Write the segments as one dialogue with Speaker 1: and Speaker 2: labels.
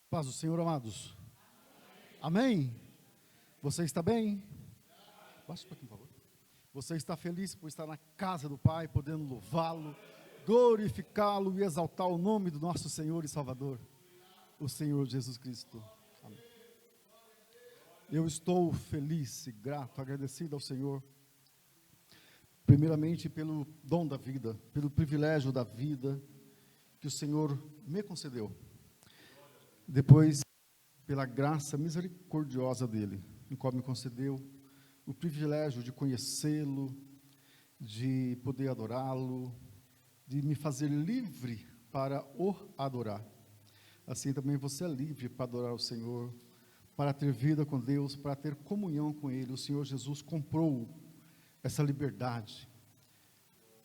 Speaker 1: Paz do Senhor, amados. Amém? Você está bem? Baixa um pouquinho, por favor. Você está feliz por estar na casa do Pai, podendo louvá-lo, glorificá-lo e exaltar o nome do nosso Senhor e Salvador, o Senhor Jesus Cristo. Amém. Eu estou feliz e grato, agradecido ao Senhor, primeiramente pelo dom da vida, pelo privilégio da vida que o Senhor me concedeu. Depois, pela graça misericordiosa dele, em qual me concedeu o privilégio de conhecê-lo, de poder adorá-lo, de me fazer livre para o adorar. Assim também você é livre para adorar o Senhor, para ter vida com Deus, para ter comunhão com Ele. O Senhor Jesus comprou essa liberdade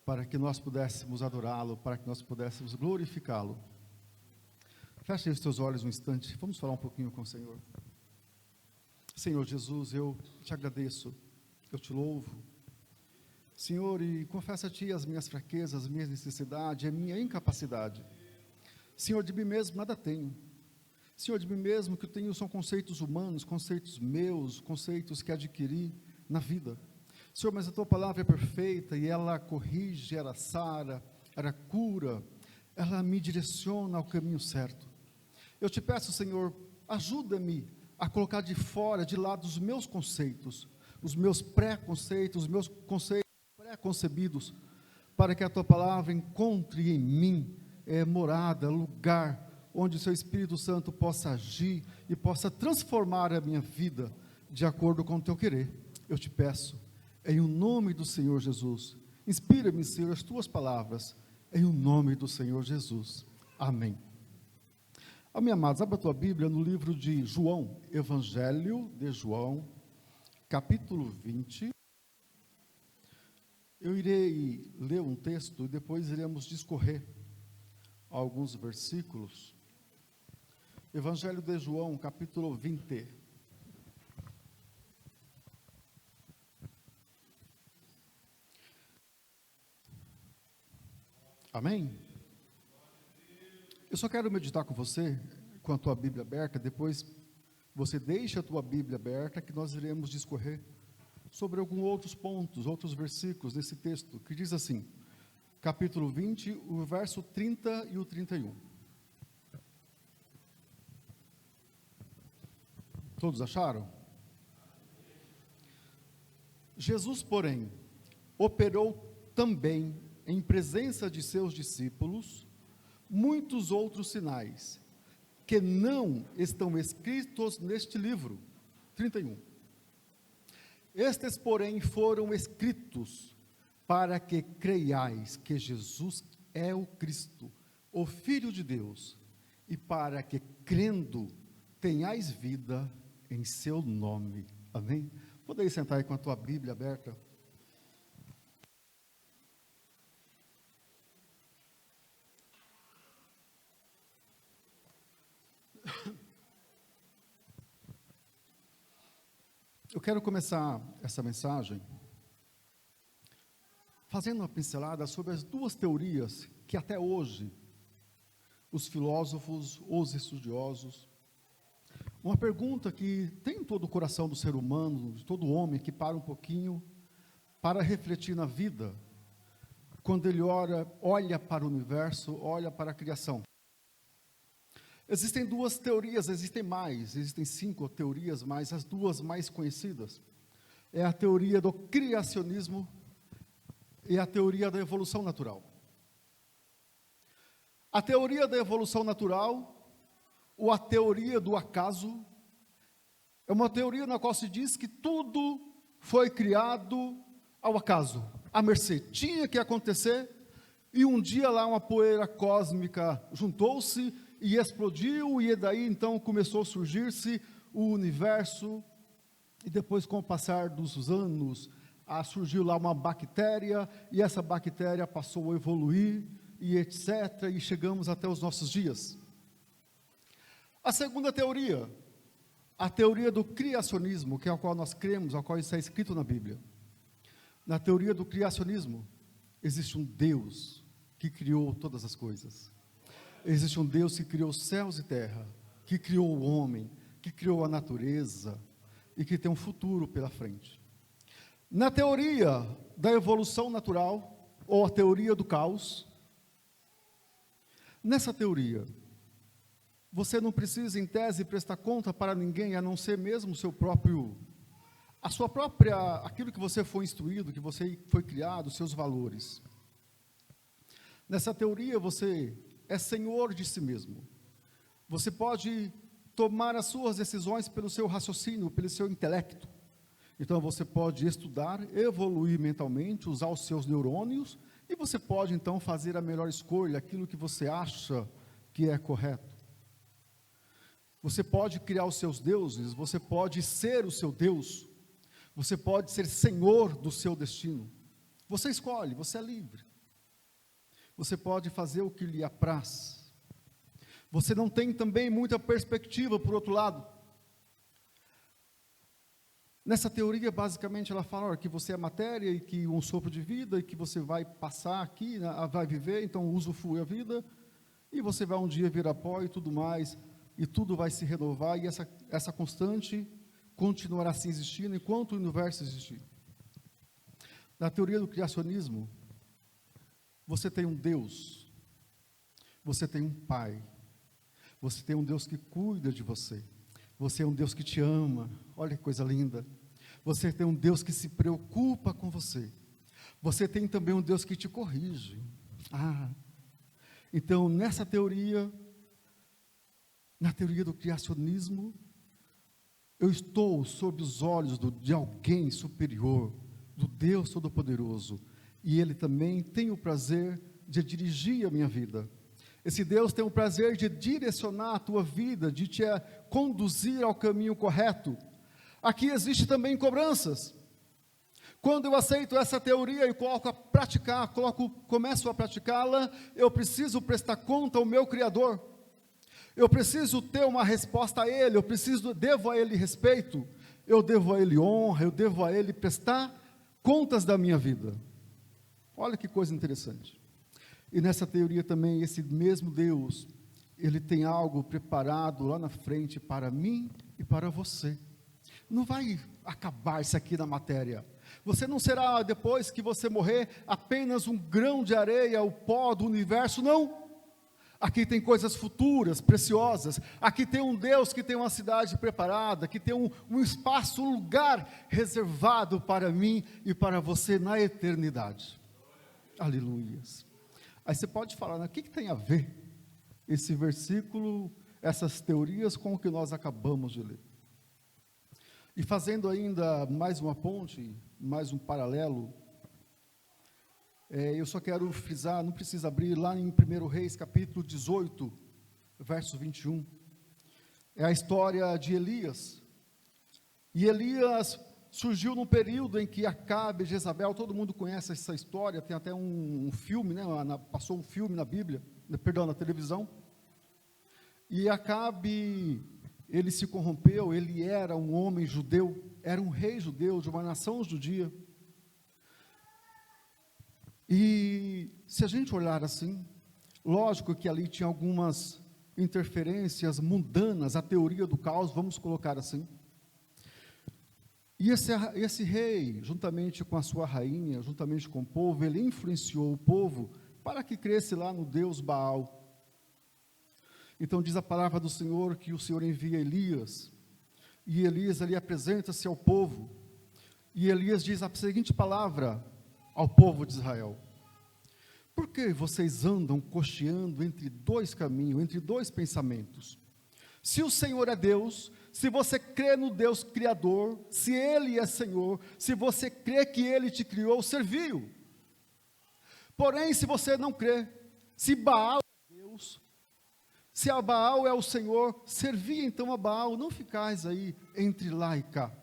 Speaker 1: para que nós pudéssemos adorá-lo, para que nós pudéssemos glorificá-lo. Feche os teus olhos um instante, vamos falar um pouquinho com o Senhor. Senhor Jesus, eu te agradeço, eu te louvo, Senhor, e confesso a Ti as minhas fraquezas, as minhas necessidades, a minha incapacidade. Senhor, de mim mesmo nada tenho. Senhor, de mim mesmo que eu tenho são conceitos humanos, conceitos meus, conceitos que adquiri na vida. Senhor, mas a Tua palavra é perfeita e ela corrige, ela sara, ela cura, ela me direciona ao caminho certo. Eu te peço, Senhor, ajuda-me a colocar de fora, de lado os meus conceitos, os meus preconceitos, os meus conceitos pré-concebidos, para que a Tua palavra encontre em mim morada, lugar, onde o Seu Espírito Santo possa agir e possa transformar a minha vida de acordo com o Teu querer. Eu te peço, em o nome do Senhor Jesus, inspira-me, Senhor, as Tuas palavras, em o nome do Senhor Jesus. Amém. Amém, amados, abra a tua Bíblia no livro de João, Evangelho de João, capítulo 20. Eu irei ler um texto e depois iremos discorrer alguns versículos. Evangelho de João, capítulo 20. Amém? Eu só quero meditar com você, com a tua Bíblia aberta, depois você deixa a tua Bíblia aberta, que nós iremos discorrer sobre alguns outros pontos, outros versículos desse texto, que diz assim, capítulo 20, o verso 30 e o 31. Todos acharam? Jesus, porém, operou também em presença de seus discípulos, muitos outros sinais, que não estão escritos neste livro. 31. Estes, porém, foram escritos para que creiais que Jesus é o Cristo, o Filho de Deus, e para que, crendo, tenhais vida em seu nome. Amém? Podeis sentar aí com a tua Bíblia aberta. Eu quero começar essa mensagem fazendo uma pincelada sobre as duas teorias que até hoje os filósofos, os estudiosos, uma pergunta que tem em todo o coração do ser humano, de todo homem que para um pouquinho para refletir na vida, quando ele olha para o universo, olha para a criação. Existem duas teorias, existem 5 teorias, mas as duas mais conhecidas é a teoria do criacionismo e a teoria da evolução natural. A teoria da evolução natural, ou a teoria do acaso, é uma teoria na qual se diz que tudo foi criado ao acaso, à mercê. Tinha que acontecer, e um dia lá uma poeira cósmica juntou-se e explodiu, e daí então começou a surgir-se o universo, e depois com o passar dos anos, surgiu lá uma bactéria, e essa bactéria passou a evoluir, e etc., e chegamos até os nossos dias. A segunda teoria, a teoria do criacionismo, que é a qual nós cremos, a qual está escrito na Bíblia. Na teoria do criacionismo, existe um Deus que criou todas as coisas. Existe um Deus que criou céus e terra, que criou o homem, que criou a natureza e que tem um futuro pela frente. Na teoria da evolução natural, ou a teoria do caos, nessa teoria, você não precisa, em tese, prestar conta para ninguém, a não ser mesmo aquilo que você foi instruído, que você foi criado, seus valores. Nessa teoria, você é senhor de si mesmo. Você pode tomar as suas decisões pelo seu raciocínio, pelo seu intelecto. Então, você pode estudar, evoluir mentalmente, usar os seus neurônios, e você pode, então, fazer a melhor escolha, aquilo que você acha que é correto. Você pode criar os seus deuses, você pode ser o seu Deus, você pode ser senhor do seu destino. Você escolhe, você é livre. Você pode fazer o que lhe apraz. Você não tem também muita perspectiva, por outro lado. Nessa teoria, basicamente, ela fala que você é matéria e que um sopro de vida e que você vai passar aqui, vai viver, então usufrui a vida, e você vai um dia virar pó e tudo mais, e tudo vai se renovar, e essa constante continuará assim existindo enquanto o universo existir. Na teoria do criacionismo, você tem um Deus, você tem um Pai, você tem um Deus que cuida de você, você é um Deus que te ama, olha que coisa linda, você tem um Deus que se preocupa com você, você tem também um Deus que te corrige. Então nessa teoria, na teoria do criacionismo, eu estou sob os olhos de alguém superior, do Deus Todo-Poderoso, e Ele também tem o prazer de dirigir a minha vida. Esse Deus tem o prazer de direcionar a tua vida, de te conduzir ao caminho correto. Aqui existe também cobranças. Quando eu aceito essa teoria e começo a praticá-la, eu preciso prestar conta ao meu Criador. Eu preciso ter uma resposta a Ele, devo a Ele respeito, eu devo a Ele honra, eu devo a Ele prestar contas da minha vida. Olha que coisa interessante. E nessa teoria também, esse mesmo Deus, Ele tem algo preparado lá na frente para mim e para você. Não vai acabar isso aqui na matéria. Você não será, depois que você morrer, apenas um grão de areia, o pó do universo, não. Aqui tem coisas futuras, preciosas. Aqui tem um Deus que tem uma cidade preparada, que tem um espaço, um lugar reservado para mim e para você na eternidade. Aleluias. Aí você pode falar, né, o que tem a ver esse versículo, essas teorias com o que nós acabamos de ler? E fazendo ainda mais uma ponte, mais um paralelo, eu só quero frisar, não precisa abrir, lá em 1 Reis, capítulo 18, verso 21, é a história de Elias. E Elias surgiu num período em que Acabe e Jezabel, todo mundo conhece essa história, tem até um filme, né, passou um filme na Bíblia, na televisão, e Acabe, ele se corrompeu, ele era um homem judeu, era um rei judeu, de uma nação judia, e se a gente olhar assim, lógico que ali tinha algumas interferências mundanas, a teoria do caos, vamos colocar assim. E esse rei, juntamente com a sua rainha, juntamente com o povo, ele influenciou o povo para que cresce lá no Deus Baal. Então diz a palavra do Senhor que o Senhor envia Elias, e Elias ali apresenta-se ao povo, e Elias diz a seguinte palavra ao povo de Israel: por que vocês andam cocheando entre dois caminhos, entre dois pensamentos? Se o Senhor é Deus, se você crê no Deus Criador, se Ele é Senhor, se você crê que Ele te criou, serviu. Porém, se você não crê, se Baal é Deus, se a Baal é o Senhor, servi então a Baal, não ficais aí entre lá e cá.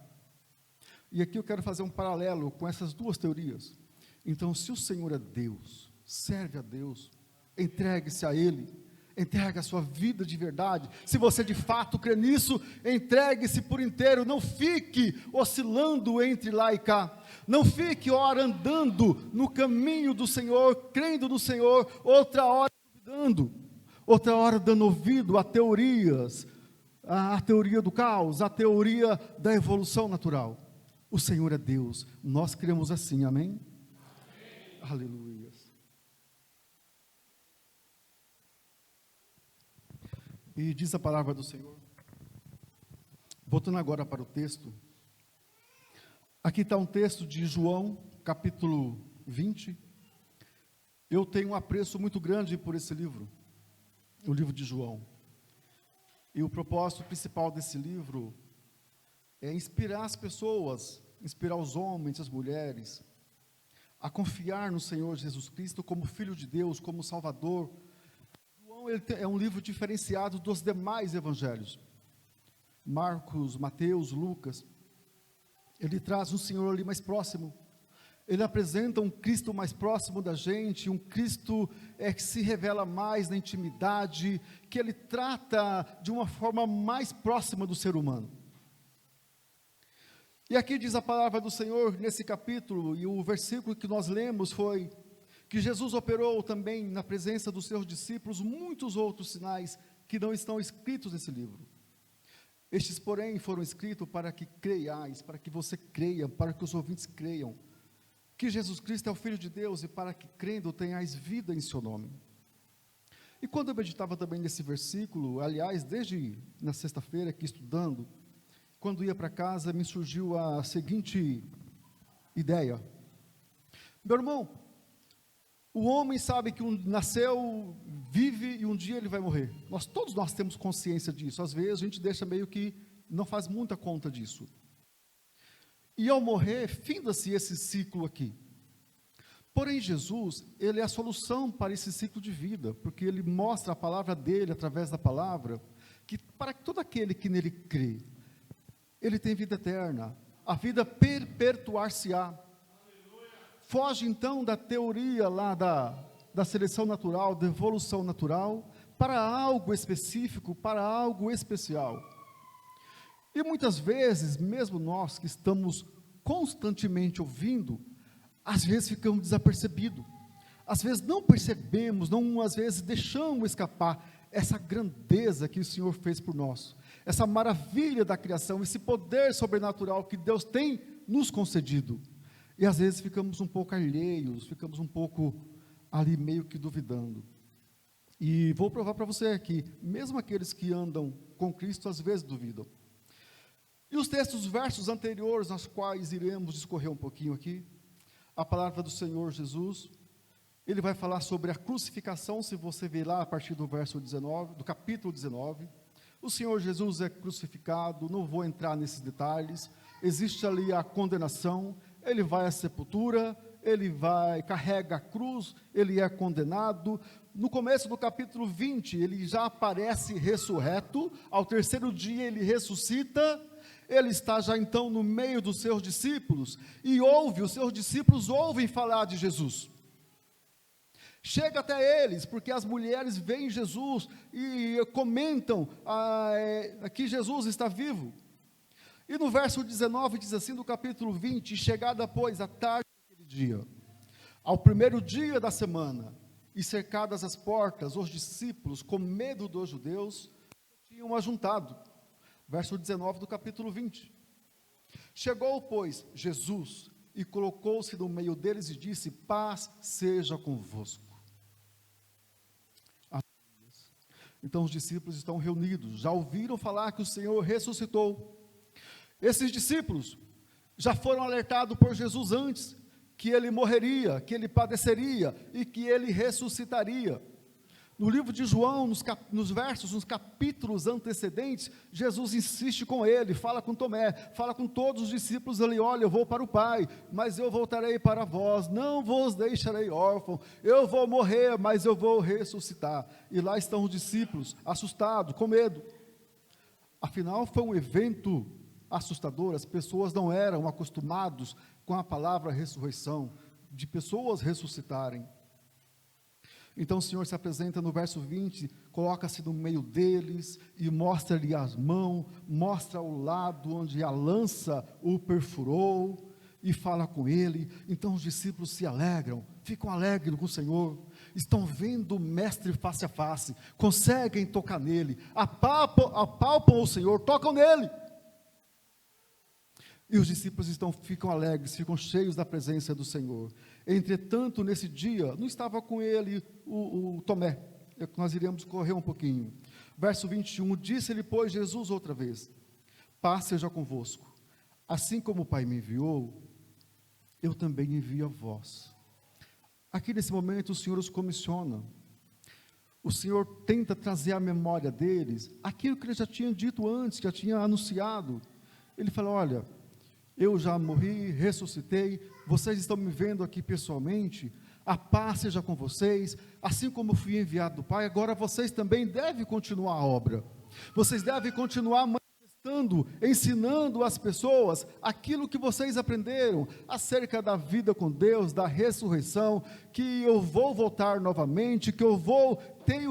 Speaker 1: E aqui eu quero fazer um paralelo com essas duas teorias. Então, se o Senhor é Deus, serve a Deus, entregue-se a Ele, entregue a sua vida de verdade. Se você de fato crê nisso, entregue-se por inteiro, não fique oscilando entre lá e cá, não fique ora andando no caminho do Senhor, crendo no Senhor, outra hora duvidando, outra hora dando ouvido a teorias a teoria do caos, a teoria da evolução natural. O Senhor é Deus, nós cremos assim, amém? Aleluia. E diz a palavra do Senhor, voltando agora para o texto, aqui está um texto de João, capítulo 20, eu tenho um apreço muito grande por esse livro, o livro de João, e o propósito principal desse livro é inspirar as pessoas, inspirar os homens, as mulheres, a confiar no Senhor Jesus Cristo como Filho de Deus, como Salvador. João é um livro diferenciado dos demais evangelhos, Marcos, Mateus, Lucas, ele traz um Senhor ali mais próximo, ele apresenta um Cristo mais próximo da gente, um Cristo que se revela mais na intimidade, que ele trata de uma forma mais próxima do ser humano. E aqui diz a palavra do Senhor nesse capítulo, e o versículo que nós lemos foi que Jesus operou também na presença dos seus discípulos muitos outros sinais que não estão escritos nesse livro. Estes, porém, foram escritos para que creiais, para que você creia, para que os ouvintes creiam, que Jesus Cristo é o Filho de Deus, e para que crendo tenhais vida em seu nome. E quando eu meditava também nesse versículo, aliás, desde na sexta-feira aqui estudando, quando ia para casa, me surgiu a seguinte ideia. Meu irmão, o homem sabe que nasceu, vive e um dia ele vai morrer. Todos nós temos consciência disso. Às vezes a gente deixa meio que não faz muita conta disso. E ao morrer, finda-se esse ciclo aqui. Porém, Jesus, ele é a solução para esse ciclo de vida, porque ele mostra a palavra dele, através da palavra, que para todo aquele que nele crê, ele tem vida eterna, a vida perpetuar-se-á. Foge então da teoria lá da seleção natural, da evolução natural, para algo específico, para algo especial. E muitas vezes, mesmo nós que estamos constantemente ouvindo, às vezes ficamos desapercebidos, às vezes não percebemos, às vezes deixamos escapar essa grandeza que o Senhor fez por nós, essa maravilha da criação, esse poder sobrenatural que Deus tem nos concedido. E às vezes ficamos um pouco alheios, ficamos um pouco ali meio que duvidando. E vou provar para você aqui, mesmo aqueles que andam com Cristo, às vezes duvidam. E os versos anteriores, nos quais iremos discorrer um pouquinho aqui, a palavra do Senhor Jesus, ele vai falar sobre a crucificação, se você ver lá a partir do verso 19, do capítulo 19, o Senhor Jesus é crucificado, não vou entrar nesses detalhes, existe ali a condenação, ele vai à sepultura, carrega a cruz, ele é condenado. No começo do capítulo 20, ele já aparece ressurreto, ao terceiro dia ele ressuscita, ele está já então no meio dos seus discípulos, e os seus discípulos ouvem falar de Jesus. Chega até eles, porque as mulheres veem Jesus e comentam que Jesus está vivo. E no verso 19 diz assim, do capítulo 20, chegada pois a tarde daquele dia, ao primeiro dia da semana, e cercadas as portas, os discípulos, com medo dos judeus, tinham ajuntado. Verso 19 do capítulo 20. Chegou, pois, Jesus, e colocou-se no meio deles e disse, paz seja convosco. Então os discípulos estão reunidos, já ouviram falar que o Senhor ressuscitou. Esses discípulos já foram alertados por Jesus antes, que ele morreria, que ele padeceria e que ele ressuscitaria. No livro de João, nos capítulos antecedentes, Jesus insiste com ele, fala com Tomé, fala com todos os discípulos ali, olha, eu vou para o Pai, mas eu voltarei para vós, não vos deixarei órfão, eu vou morrer, mas eu vou ressuscitar. E lá estão os discípulos, assustados, com medo. Afinal, foi um evento assustador, as pessoas não eram acostumadas com a palavra ressurreição, de pessoas ressuscitarem. Então o Senhor se apresenta no verso 20, coloca-se no meio deles e mostra-lhe as mãos, mostra o lado onde a lança o perfurou e fala com ele. Então os discípulos se alegram, ficam alegres com o Senhor. estão vendo o Mestre face a face, conseguem tocar nele, apalpam o Senhor, tocam nele. E os discípulos ficam alegres, ficam cheios da presença do Senhor. Entretanto, nesse dia, não estava com ele o Tomé. Nós iremos correr um pouquinho. Verso 21, disse-lhe, pois, Jesus outra vez, paz seja convosco. Assim como o Pai me enviou, eu também envio a vós. Aqui nesse momento o Senhor os comissiona. O Senhor tenta trazer à memória deles aquilo que ele já tinha dito antes, que já tinha anunciado. Ele fala, olha, eu já morri, ressuscitei, vocês estão me vendo aqui pessoalmente, a paz seja com vocês, assim como eu fui enviado do Pai, agora vocês também devem continuar a obra, vocês devem continuar manifestando, ensinando às pessoas aquilo que vocês aprenderam, acerca da vida com Deus, da ressurreição, que eu vou voltar novamente, que eu vou ter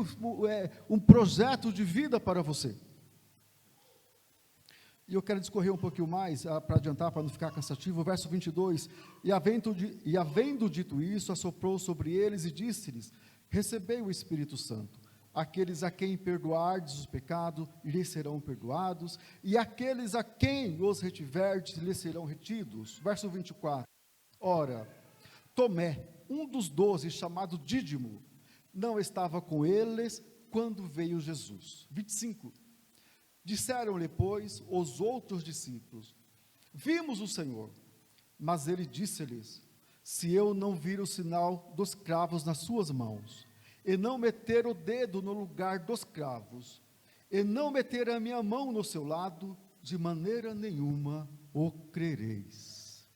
Speaker 1: um projeto de vida para você. E eu quero discorrer um pouquinho mais, para adiantar, para não ficar cansativo, o verso 22, e havendo dito isso, assoprou sobre eles e disse-lhes, recebei o Espírito Santo, aqueles a quem perdoardes os pecados, lhes serão perdoados, e aqueles a quem os retiverdes, lhes serão retidos. Verso 24, ora, Tomé, um dos 12, chamado Dídimo, não estava com eles quando veio Jesus. 25, disseram-lhe, pois, os outros discípulos, vimos o Senhor. Mas ele disse-lhes, se eu não vir o sinal dos cravos nas suas mãos, e não meter o dedo no lugar dos cravos, e não meter a minha mão no seu lado, de maneira nenhuma o crereis.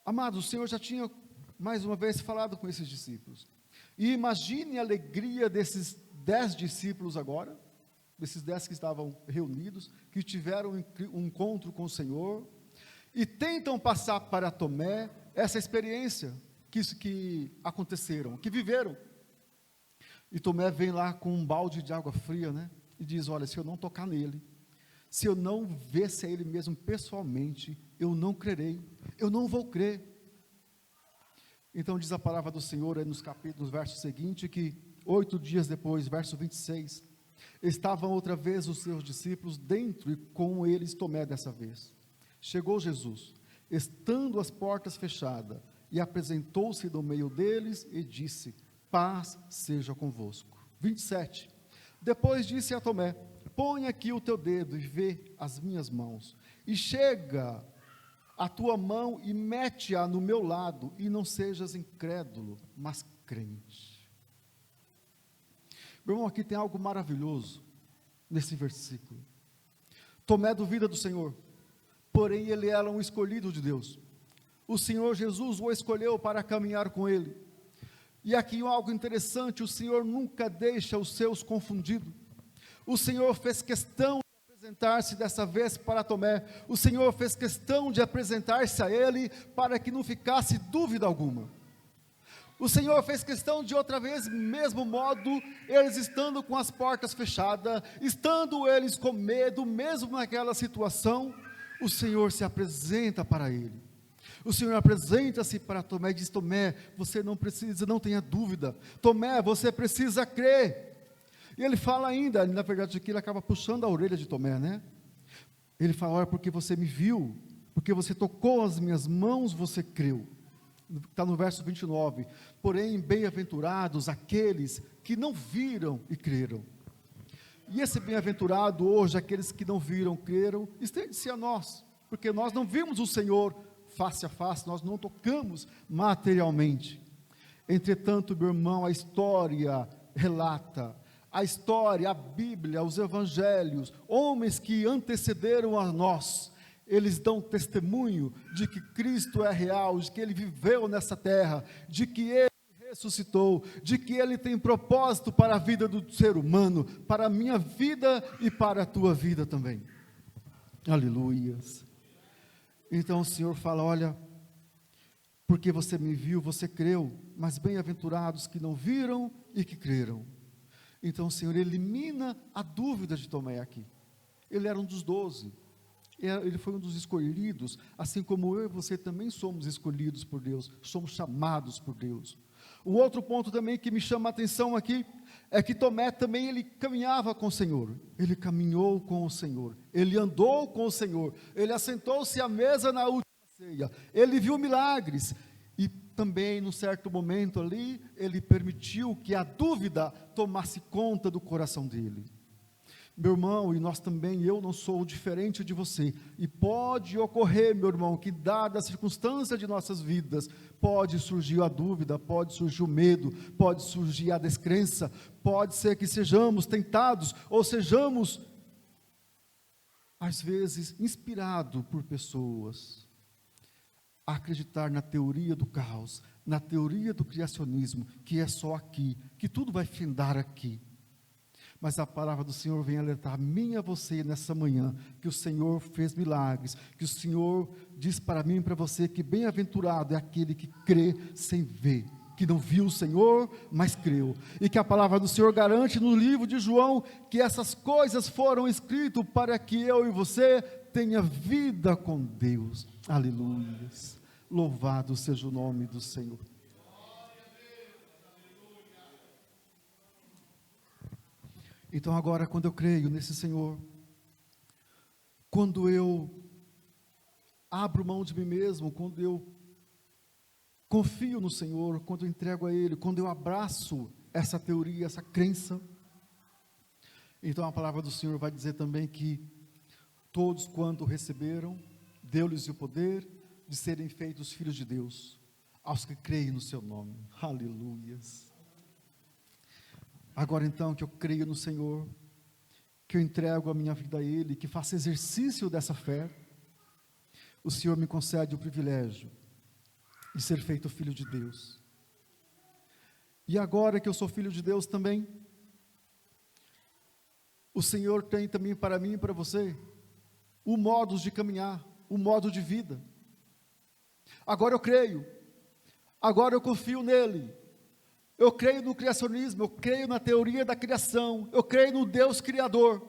Speaker 1: Amados, o Senhor já tinha, mais uma vez, falado com esses discípulos. E imagine a alegria desses 10 discípulos agora, desses 10 que estavam reunidos, que tiveram um encontro com o Senhor, e tentam passar para Tomé essa experiência que aconteceram, que viveram. E Tomé vem lá com um balde de água fria, né? E diz, olha, se eu não tocar nele, se eu não ver se é ele mesmo pessoalmente, eu não crerei, eu não vou crer. Então diz a palavra do Senhor aí nos versos seguintes, que 8 dias depois, verso 26, estavam outra vez os seus discípulos dentro, e com eles Tomé dessa vez. Chegou Jesus, estando as portas fechadas, e apresentou-se no meio deles, e disse, paz seja convosco. 27, depois disse a Tomé, põe aqui o teu dedo, e vê as minhas mãos, e chega a tua mão, e mete-a no meu lado, e não sejas incrédulo, mas crente. Meu irmão, aqui tem algo maravilhoso nesse versículo. Tomé duvida do Senhor, porém ele era um escolhido de Deus. O Senhor Jesus o escolheu para caminhar com ele. E aqui algo interessante, o Senhor nunca deixa os seus confundidos. O Senhor fez questão de apresentar-se dessa vez para Tomé. O Senhor fez questão de apresentar-se a ele para que não ficasse dúvida alguma. O Senhor fez questão de outra vez, mesmo modo, eles estando com as portas fechadas, estando eles com medo, mesmo naquela situação, o Senhor se apresenta para ele. O Senhor apresenta-se para Tomé e diz, Tomé, você não precisa, não tenha dúvida. Tomé, você precisa crer. E ele fala ainda, na verdade aqui ele acaba puxando a orelha de Tomé, né? Ele fala, olha, porque você me viu, porque você tocou as minhas mãos, você creu. Está no verso 29, porém bem-aventurados aqueles que não viram e creram. E esse bem-aventurado hoje, aqueles que não viram, creram, estende-se a nós, porque nós não vimos o Senhor face a face, nós não tocamos materialmente. Entretanto, meu irmão, a história relata, a Bíblia, os evangelhos, homens que antecederam a nós, eles dão testemunho de que Cristo é real, de que Ele viveu nessa terra, de que Ele ressuscitou, de que Ele tem propósito para a vida do ser humano, para a minha vida e para a tua vida também. Aleluias. Então o Senhor fala, olha, porque você me viu, você creu, mas bem-aventurados que não viram e que creram. Então o Senhor elimina a dúvida de Tomé aqui. Ele era um dos 12. Ele foi um dos escolhidos, assim como eu e você também somos escolhidos por Deus, somos chamados por Deus. Um outro ponto também que me chama a atenção aqui, é que Tomé também, ele caminhava com o Senhor, ele caminhou com o Senhor, ele andou com o Senhor, ele assentou-se à mesa na última ceia, ele viu milagres, e também, num certo momento ali, ele permitiu que a dúvida tomasse conta do coração dele. Meu irmão, e nós também, eu não sou diferente de você, e pode ocorrer, meu irmão, que dada a circunstância de nossas vidas, pode surgir a dúvida, pode surgir o medo, pode surgir a descrença, pode ser que sejamos tentados, ou sejamos, às vezes, inspirados por pessoas, a acreditar na teoria do caos, na teoria do criacionismo, que é só aqui, que tudo vai findar aqui. Mas a palavra do Senhor vem alertar a mim e a você nessa manhã, que o Senhor fez milagres, que o Senhor diz para mim e para você, que bem-aventurado é aquele que crê sem ver, que não viu o Senhor, mas creu, e que a palavra do Senhor garante no livro de João, que essas coisas foram escritas para que eu e você tenha vida com Deus. Aleluia, louvado seja o nome do Senhor. Então agora, quando eu creio nesse Senhor, quando eu abro mão de mim mesmo, quando eu confio no Senhor, quando eu entrego a Ele, quando eu abraço essa teoria, essa crença, então a palavra do Senhor vai dizer também que todos quanto receberam, deu-lhes o poder de serem feitos filhos de Deus, aos que creem no seu nome. Aleluias. Agora então que eu creio no Senhor, que eu entrego a minha vida a Ele, que faço exercício dessa fé, o Senhor me concede o privilégio de ser feito filho de Deus. E agora que eu sou filho de Deus também, o Senhor tem também para mim e para você, o modo de caminhar, o modo de vida. Agora eu creio, agora eu confio nele. Eu creio no criacionismo, eu creio na teoria da criação, eu creio no Deus Criador,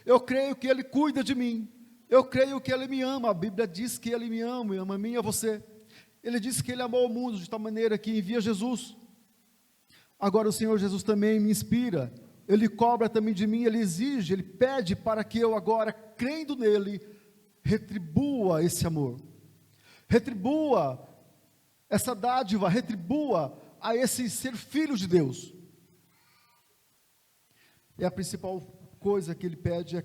Speaker 1: eu creio que Ele cuida de mim, eu creio que Ele me ama, a Bíblia diz que Ele me ama a mim e a você, Ele disse que Ele amou o mundo de tal maneira que envia Jesus. Agora o Senhor Jesus também me inspira, Ele cobra também de mim, Ele exige, Ele pede para que eu agora, crendo nele, retribua esse amor, retribua essa dádiva, retribua a esse ser filho de Deus. E a principal coisa que Ele pede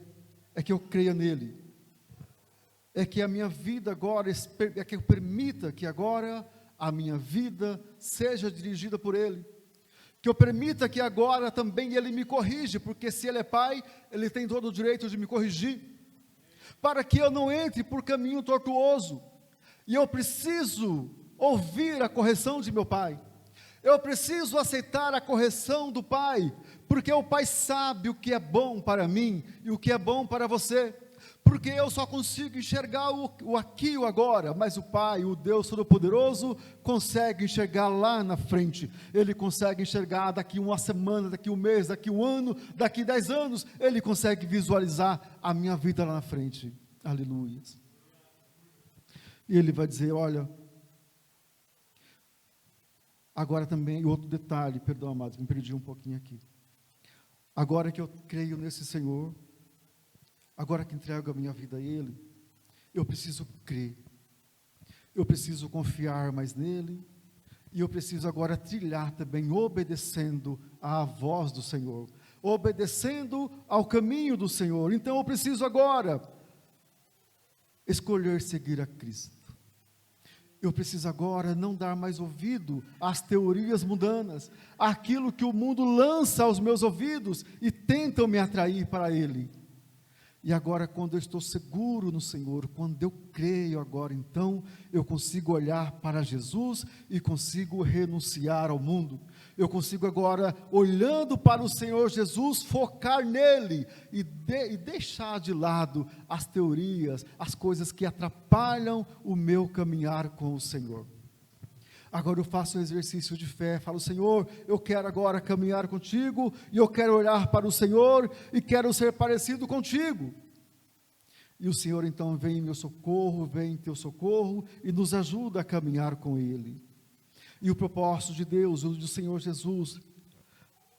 Speaker 1: é que eu creia nele, é que a minha vida agora, é que eu permita que agora a minha vida seja dirigida por Ele, que eu permita que agora também Ele me corrija, porque se Ele é Pai, Ele tem todo o direito de me corrigir, para que eu não entre por caminho tortuoso, e eu preciso ouvir a correção de meu Pai, eu preciso aceitar a correção do Pai, porque o Pai sabe o que é bom para mim, e o que é bom para você, porque eu só consigo enxergar o aqui e o agora, mas o Pai, o Deus Todo-Poderoso, consegue enxergar lá na frente, Ele consegue enxergar daqui uma semana, daqui um mês, daqui um ano, daqui 10 anos, Ele consegue visualizar a minha vida lá na frente, aleluia. E Ele vai dizer, olha, agora também, outro detalhe, perdão amados, me perdi um pouquinho aqui, agora que eu creio nesse Senhor, agora que entrego a minha vida a Ele, eu preciso crer, eu preciso confiar mais nele, e eu preciso agora trilhar também, obedecendo à voz do Senhor, obedecendo ao caminho do Senhor. Então eu preciso agora escolher seguir a Cristo. Eu preciso agora não dar mais ouvido às teorias mundanas, àquilo que o mundo lança aos meus ouvidos e tentam me atrair para ele. E agora, quando eu estou seguro no Senhor, quando eu creio agora, então, eu consigo olhar para Jesus e consigo renunciar ao mundo. Eu consigo agora, olhando para o Senhor Jesus, focar nele e deixar de lado as teorias, as coisas que atrapalham o meu caminhar com o Senhor. Agora eu faço um exercício de fé, falo, Senhor, eu quero agora caminhar contigo, e eu quero olhar para o Senhor, e quero ser parecido contigo. E o Senhor então vem em meu socorro, vem em teu socorro e nos ajuda a caminhar com Ele. E o propósito de Deus, o do Senhor Jesus,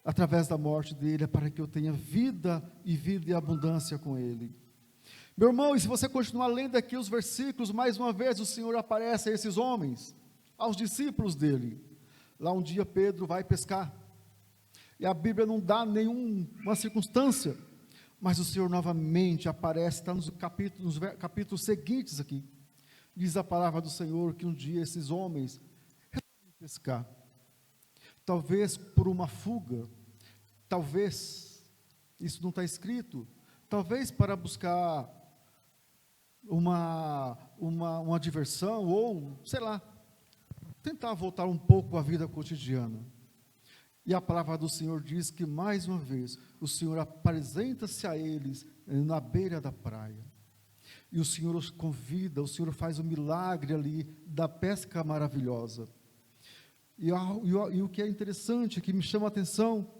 Speaker 1: através da morte dele, é para que eu tenha vida e abundância com Ele. Meu irmão, e se você continuar lendo aqui os versículos, mais uma vez o Senhor aparece a esses homens, aos discípulos dele. Lá um dia Pedro vai pescar, e a Bíblia não dá nenhuma circunstância, mas o Senhor novamente aparece, está nos capítulos seguintes aqui. Diz a palavra do Senhor que um dia esses homens resolvem pescar, talvez por uma fuga, talvez, isso não está escrito, talvez para buscar uma diversão, ou, sei lá, tentar voltar um pouco à vida cotidiana. E a palavra do Senhor diz que, mais uma vez, o Senhor apresenta-se a eles na beira da praia. E o Senhor os convida, o Senhor faz o milagre ali da pesca maravilhosa. E o que é interessante, que me chama a atenção,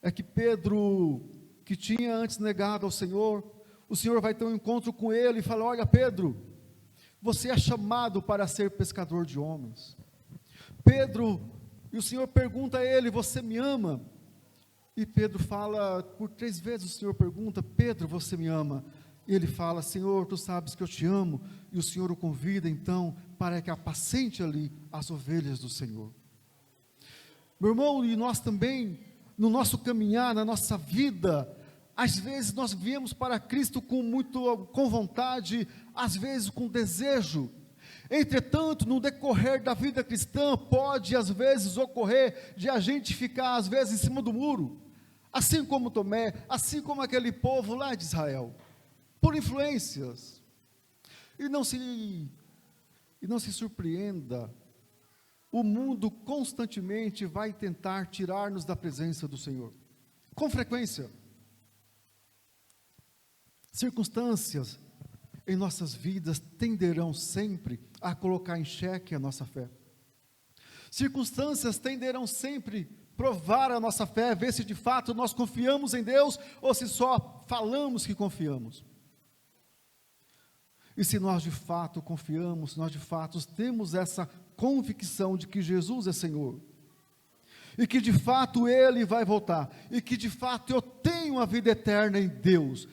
Speaker 1: é que Pedro, que tinha antes negado ao Senhor, o Senhor vai ter um encontro com ele e fala: olha, Pedro, você é chamado para ser pescador de homens. Pedro, e o Senhor pergunta a ele: você me ama? E Pedro fala, por 3 vezes o Senhor pergunta: Pedro, você me ama? E ele fala: Senhor, tu sabes que eu te amo. E o Senhor o convida então para que apacente ali as ovelhas do Senhor. Meu irmão, e nós também, no nosso caminhar, na nossa vida, às vezes nós viemos para Cristo com vontade, às vezes com desejo. Entretanto, no decorrer da vida cristã, pode às vezes ocorrer de a gente ficar às vezes em cima do muro, assim como Tomé, assim como aquele povo lá de Israel, por influências. E não se surpreenda, o mundo constantemente vai tentar tirar-nos da presença do Senhor, com frequência. Circunstâncias em nossas vidas tenderão sempre a colocar em xeque a nossa fé. Circunstâncias tenderão sempre provar a nossa fé, ver se de fato nós confiamos em Deus ou se só falamos que confiamos. E se nós de fato confiamos, se nós de fato temos essa convicção de que Jesus é Senhor, e que de fato Ele vai voltar, e que de fato eu tenho a vida eterna em Deus,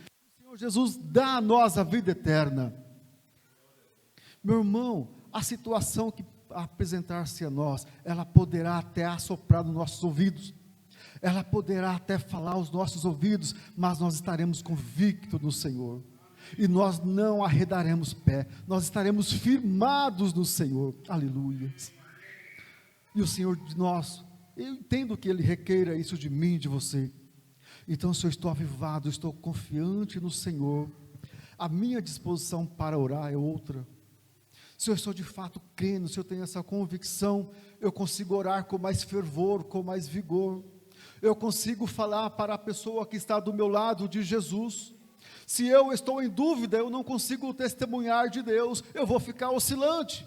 Speaker 1: Jesus dá a nós a vida eterna. Meu irmão, a situação que apresentar-se a nós, ela poderá até assoprar nos nossos ouvidos, ela poderá até falar aos nossos ouvidos, mas nós estaremos convictos no Senhor, e nós não arredaremos pé, nós estaremos firmados no Senhor, aleluia. E o Senhor de nós, eu entendo que Ele requeira isso de mim, de você. Então, se eu estou avivado, estou confiante no Senhor, a minha disposição para orar é outra. Se eu estou de fato crendo, se eu tenho essa convicção, eu consigo orar com mais fervor, com mais vigor. Eu consigo falar para a pessoa que está do meu lado de Jesus. Se eu estou em dúvida, eu não consigo testemunhar de Deus, eu vou ficar oscilante.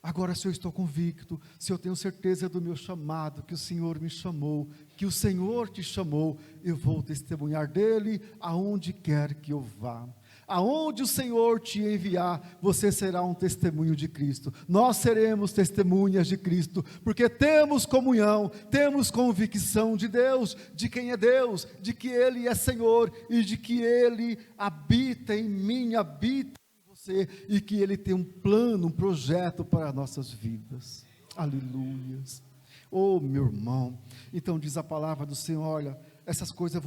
Speaker 1: Agora, se eu estou convicto, se eu tenho certeza do meu chamado, que o Senhor me chamou, que o Senhor te chamou, eu vou testemunhar dele aonde quer que eu vá. Aonde o Senhor te enviar, você será um testemunho de Cristo. Nós seremos testemunhas de Cristo, porque temos comunhão, temos convicção de Deus, de quem é Deus, de que Ele é Senhor e de que Ele habita em mim, habita e que Ele tem um plano, um projeto para nossas vidas, aleluias. Oh, meu irmão, então diz a palavra do Senhor: olha, essas coisas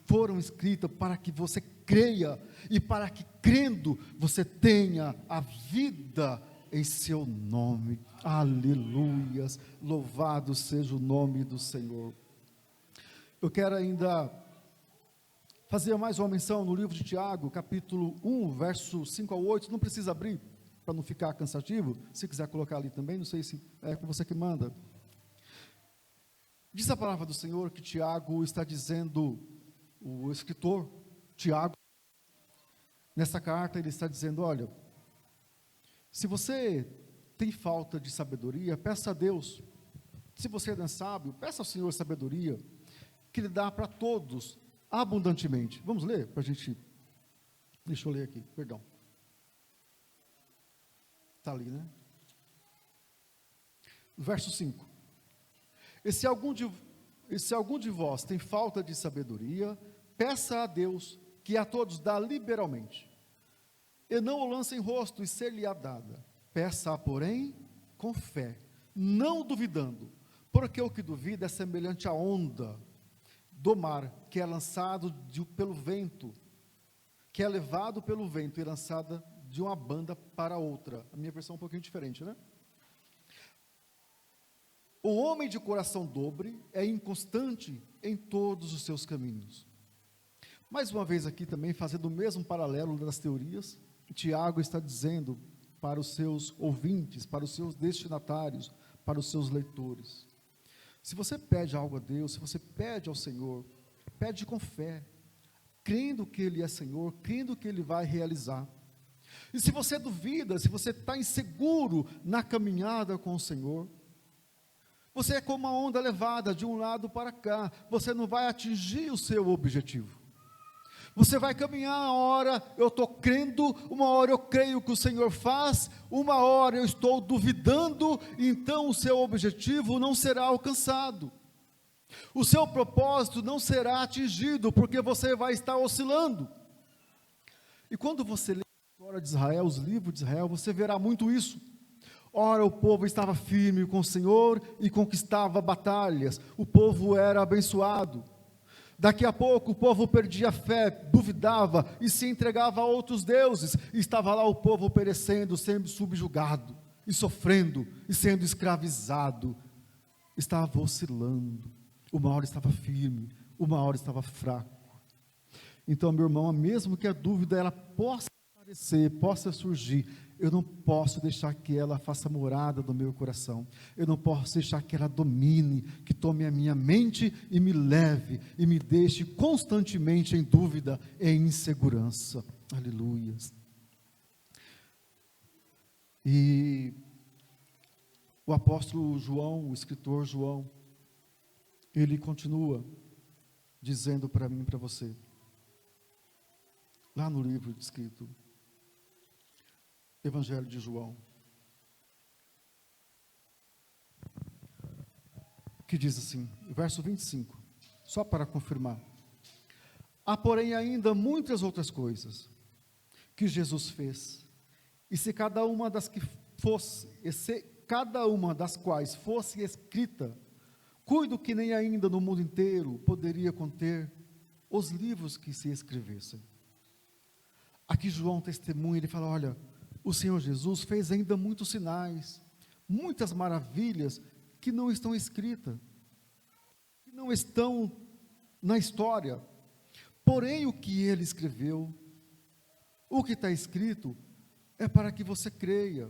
Speaker 1: foram escritas para que você creia, e para que crendo, você tenha a vida em seu nome, aleluias, louvado seja o nome do Senhor. Eu quero ainda fazer mais uma menção no livro de Tiago, capítulo 1, verso 5 a 8, não precisa abrir, para não ficar cansativo, se quiser colocar ali também, não sei se é com você que manda. Diz a palavra do Senhor que Tiago está dizendo, o escritor Tiago, nessa carta ele está dizendo: olha, se você tem falta de sabedoria, peça a Deus. Se você não é sábio, peça ao Senhor sabedoria, que Ele dá para todos, abundantemente. Vamos ler, para a gente Deixa eu ler aqui, perdão. Está ali, né? Verso 5. E se algum de vós tem falta de sabedoria, peça a Deus, que a todos dá liberalmente, e não o lance em rosto, e ser-lhe-á dada. Peça-a, porém, com fé, não duvidando, porque o que duvida é semelhante à onda do mar, que é lançado pelo vento, que é levado pelo vento e lançada de uma banda para outra. A minha versão é um pouquinho diferente, né? O homem de coração dobre é inconstante em todos os seus caminhos. Mais uma vez aqui também, fazendo o mesmo paralelo das teorias, Tiago está dizendo para os seus ouvintes, para os seus destinatários, para os seus leitores: se você pede algo a Deus, se você pede ao Senhor, pede com fé, crendo que Ele é Senhor, crendo que Ele vai realizar. E se você duvida, se você está inseguro na caminhada com o Senhor, você é como uma onda levada de um lado para cá, você não vai atingir o seu objetivo. Você vai caminhar, uma hora eu estou crendo, uma hora eu creio que o Senhor faz, uma hora eu estou duvidando, então o seu objetivo não será alcançado. O seu propósito não será atingido, porque você vai estar oscilando. E quando você lê a história de Israel, os livros de Israel, você verá muito isso. Ora, o povo estava firme com o Senhor e conquistava batalhas, o povo era abençoado. Daqui a pouco o povo perdia a fé, duvidava e se entregava a outros deuses, e estava lá o povo perecendo, sendo subjugado, e sofrendo, e sendo escravizado, estava oscilando, uma hora estava firme, uma hora estava fraco. Então, meu irmão, mesmo que a dúvida ela possa aparecer, possa surgir, eu não posso deixar que ela faça morada no meu coração, eu não posso deixar que ela domine, que tome a minha mente e me leve, e me deixe constantemente em dúvida, em insegurança. Aleluias. E o apóstolo João, o escritor João, ele continua dizendo para mim e para você, lá no livro escrito, Evangelho de João, que diz assim, verso 25, só para confirmar: há porém ainda muitas outras coisas que Jesus fez, e se cada uma das quais fosse escrita, cuido que nem ainda no mundo inteiro poderia conter os livros que se escrevessem. Aqui João testemunha, ele fala: olha, o Senhor Jesus fez ainda muitos sinais, muitas maravilhas que não estão escritas, que não estão na história. Porém, o que ele escreveu, o que está escrito, é para que você creia.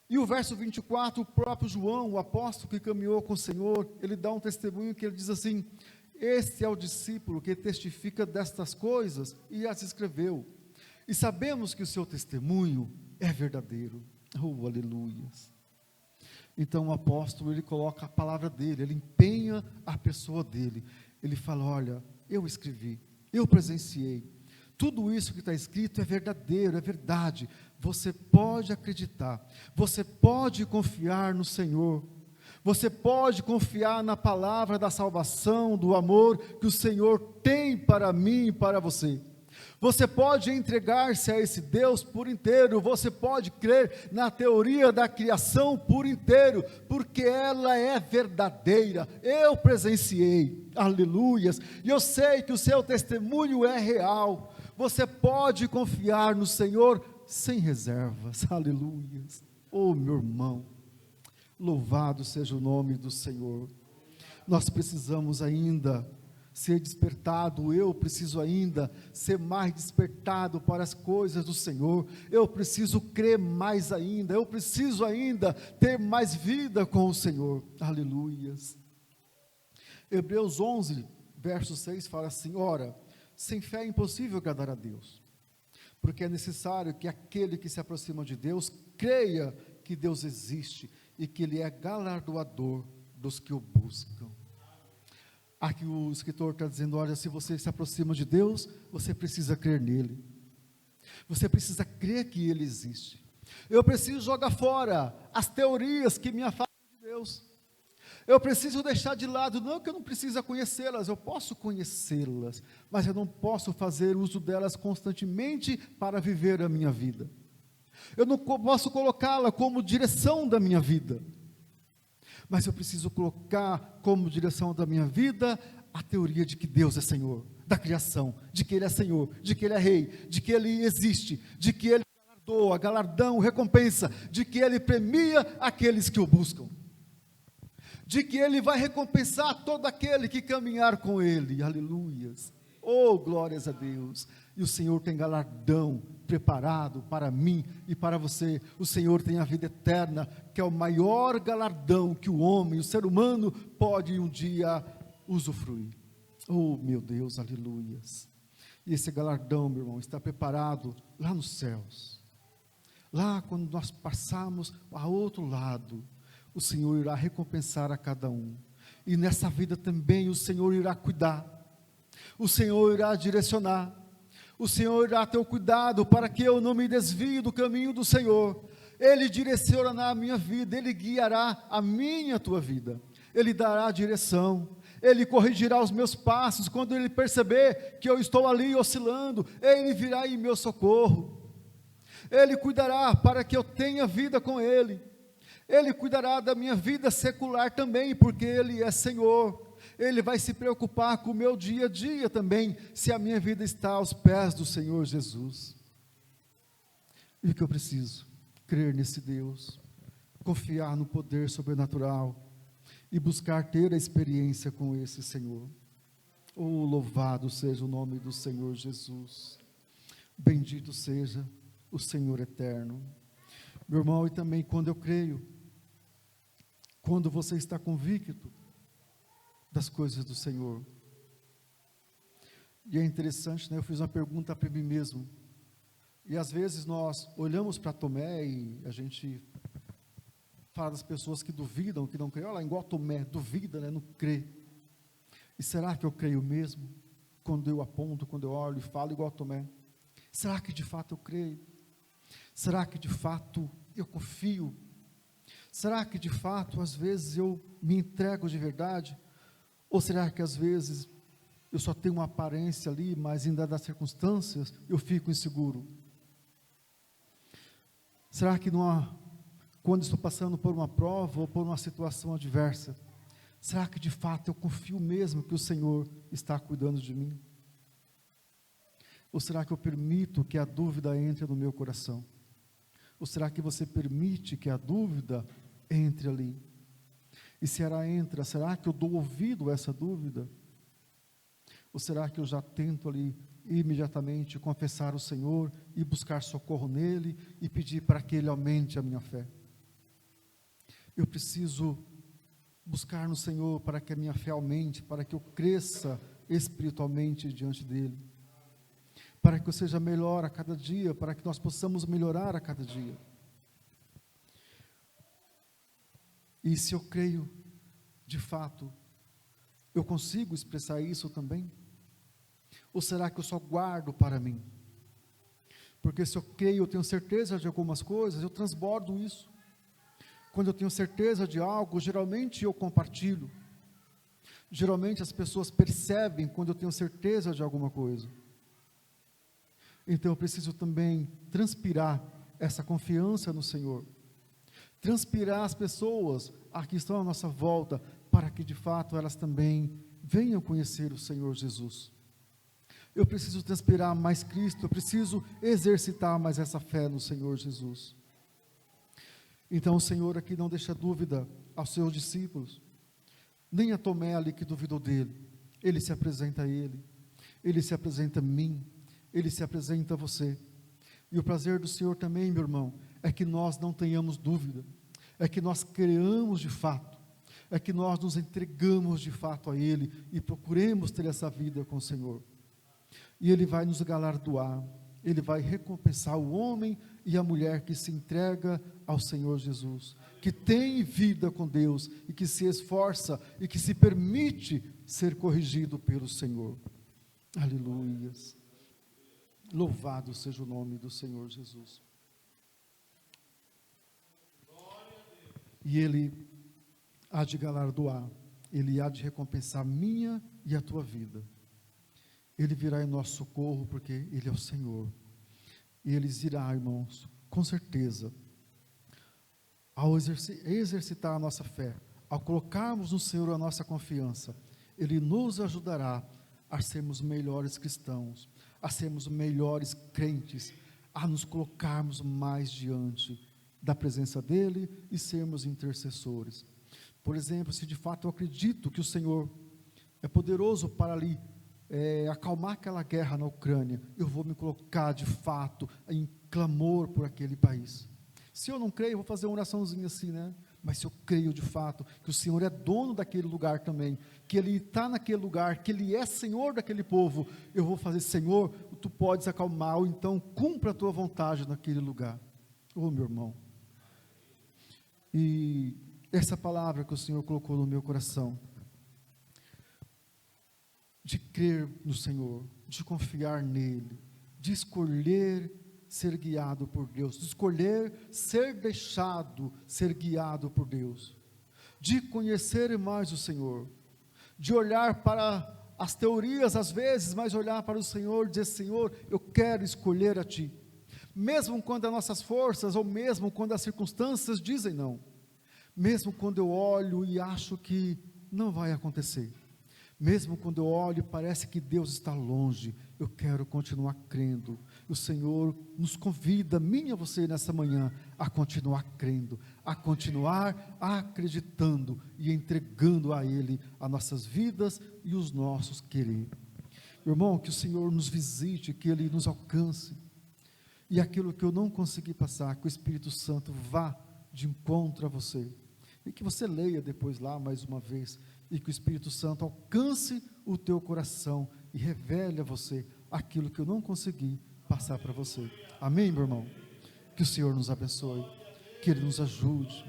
Speaker 1: E o verso 24, o próprio João, o apóstolo que caminhou com o Senhor, ele dá um testemunho que ele diz assim: este é o discípulo que testifica destas coisas e as escreveu. E sabemos que o seu testemunho é verdadeiro. Oh, aleluias. Então o apóstolo, ele coloca a palavra dele, ele empenha a pessoa dele. Ele fala: olha, eu escrevi, eu presenciei. Tudo isso que está escrito é verdadeiro, é verdade. Você pode acreditar, você pode confiar no Senhor. Você pode confiar na palavra da salvação, do amor que o Senhor tem para mim e para você. Você pode entregar-se a esse Deus por inteiro, você pode crer na teoria da criação por inteiro, porque ela é verdadeira, eu presenciei, aleluias, e eu sei que o seu testemunho é real. Você pode confiar no Senhor sem reservas, aleluias. Oh, meu irmão, louvado seja o nome do Senhor. Nós precisamos ainda ser despertado, eu preciso ainda ser mais despertado para as coisas do Senhor, eu preciso crer mais ainda, eu preciso ainda ter mais vida com o Senhor, aleluias. Hebreus 11, verso 6 fala assim: ora, sem fé é impossível agradar a Deus, porque é necessário que aquele que se aproxima de Deus, creia que Deus existe, e que Ele é galardoador dos que o buscam. Aqui o escritor está dizendo: olha, se você se aproxima de Deus, você precisa crer nele. Você precisa crer que Ele existe. Eu preciso jogar fora as teorias que me afastam de Deus. Eu preciso deixar de lado, não que eu não precise conhecê-las, eu posso conhecê-las, mas eu não posso fazer uso delas constantemente para viver a minha vida. Eu não posso colocá-la como direção da minha vida, mas eu preciso colocar como direção da minha vida a teoria de que Deus é Senhor, da criação, de que Ele é Senhor, de que Ele é Rei, de que Ele existe, de que Ele galardoa, galardão, recompensa, de que Ele premia aqueles que o buscam, de que Ele vai recompensar todo aquele que caminhar com Ele, aleluias, oh glórias a Deus. E o Senhor tem galardão preparado para mim e para você. O Senhor tem a vida eterna, que é o maior galardão que o homem, o ser humano, pode um dia usufruir. Oh meu Deus, aleluias. E esse galardão, meu irmão, está preparado lá nos céus. Lá quando nós passarmos ao outro lado, o Senhor irá recompensar a cada um. E nessa vida também o Senhor irá cuidar. O Senhor irá direcionar. O Senhor irá ter o cuidado para que eu não me desvie do caminho do Senhor. Ele direcionará a minha vida, Ele guiará a minha, a tua vida. Ele dará direção, Ele corrigirá os meus passos. Quando Ele perceber que eu estou ali oscilando, Ele virá em meu socorro. Ele cuidará para que eu tenha vida com Ele. Ele cuidará da minha vida secular também, porque Ele é Senhor. Ele vai se preocupar com o meu dia a dia também, se a minha vida está aos pés do Senhor Jesus. E o que eu preciso? Crer nesse Deus, confiar no poder sobrenatural e buscar ter a experiência com esse Senhor. Oh, louvado seja o nome do Senhor Jesus. Bendito seja o Senhor eterno. Meu irmão, e também quando eu creio, quando você está convicto das coisas do Senhor. E é interessante, né? Eu fiz uma pergunta para mim mesmo. E às vezes nós olhamos para Tomé e a gente fala das pessoas que duvidam, que não creem. Olha lá, igual Tomé, duvida, né? Não crê. E será que eu creio mesmo? Quando eu aponto, quando eu olho e falo igual Tomé. Será que de fato eu creio? Será que de fato eu confio? Será que de fato às vezes eu me entrego de verdade? Ou será que às vezes eu só tenho uma aparência ali, mas em dadas circunstâncias eu fico inseguro? Será que quando estou passando por uma prova ou por uma situação adversa, será que de fato eu confio mesmo que o Senhor está cuidando de mim? Ou será que eu permito que a dúvida entre no meu coração? Ou será que você permite que a dúvida entre ali? E se ela entra, será que eu dou ouvido a essa dúvida? Ou será que eu já tento ali imediatamente confessar o Senhor e buscar socorro nele e pedir para que Ele aumente a minha fé? Eu preciso buscar no Senhor para que a minha fé aumente, para que eu cresça espiritualmente diante dEle, para que eu seja melhor a cada dia, para que nós possamos melhorar a cada dia. E se eu creio, de fato, eu consigo expressar isso também? Ou será que eu só guardo para mim? Porque se eu creio, eu tenho certeza de algumas coisas, eu transbordo isso. Quando eu tenho certeza de algo, geralmente eu compartilho. Geralmente as pessoas percebem quando eu tenho certeza de alguma coisa. Então eu preciso também transpirar essa confiança no Senhor. Transpirar as pessoas que estão à nossa volta, para que de fato elas também venham conhecer o Senhor Jesus. Eu preciso transpirar mais Cristo, eu preciso exercitar mais essa fé no Senhor Jesus. Então o Senhor aqui não deixa dúvida aos seus discípulos, nem a Tomé ali que duvidou dele. Ele se apresenta a ele se apresenta a mim, ele se apresenta a você. E o prazer do Senhor também, meu irmão, é que nós não tenhamos dúvida, é que nós creamos de fato, é que nós nos entregamos de fato a Ele e procuremos ter essa vida com o Senhor. E Ele vai nos galardoar, Ele vai recompensar o homem e a mulher que se entrega ao Senhor Jesus, que tem vida com Deus e que se esforça e que se permite ser corrigido pelo Senhor. Aleluias, Louvado seja o nome do Senhor Jesus. E Ele há de galardoar, Ele há de recompensar a minha e a tua vida. Ele virá em nosso socorro, porque Ele é o Senhor. E Ele irá, irmãos, com certeza, ao exercitar a nossa fé, ao colocarmos no Senhor a nossa confiança, Ele nos ajudará a sermos melhores cristãos, a sermos melhores crentes, a nos colocarmos mais diante da presença dEle e sermos intercessores. Por exemplo, se de fato eu acredito que o Senhor é poderoso para ali acalmar aquela guerra na Ucrânia, eu vou me colocar de fato em clamor por aquele país. Se eu não creio, eu vou fazer uma oraçãozinha assim, né? Mas se eu creio de fato que o Senhor é dono daquele lugar também, que Ele está naquele lugar, que Ele é Senhor daquele povo, eu vou fazer, Senhor, Tu podes acalmar, ou então cumpra a Tua vontade naquele lugar. Ô meu irmão, e essa palavra que o Senhor colocou no meu coração, de crer no Senhor, de confiar nele, de escolher ser guiado por Deus, de escolher ser deixado ser guiado por Deus, de conhecer mais o Senhor, de olhar para as teorias às vezes, mas olhar para o Senhor e dizer, Senhor, eu quero escolher a Ti, mesmo quando as nossas forças, ou mesmo quando as circunstâncias dizem não, mesmo quando eu olho e acho que não vai acontecer, mesmo quando eu olho e parece que Deus está longe, eu quero continuar crendo. O Senhor nos convida, mim e você nessa manhã, a continuar crendo, a continuar acreditando e entregando a Ele as nossas vidas e os nossos querer. Irmão, que o Senhor nos visite, que Ele nos alcance, e aquilo que eu não consegui passar, que o Espírito Santo vá de encontro a você, e que você leia depois lá mais uma vez, e que o Espírito Santo alcance o teu coração e revele a você aquilo que eu não consegui passar para você. Amém, meu irmão? Que o Senhor nos abençoe, que Ele nos ajude,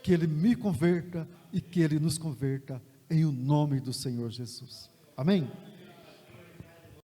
Speaker 1: que Ele me converta e que Ele nos converta em o nome do Senhor Jesus. Amém?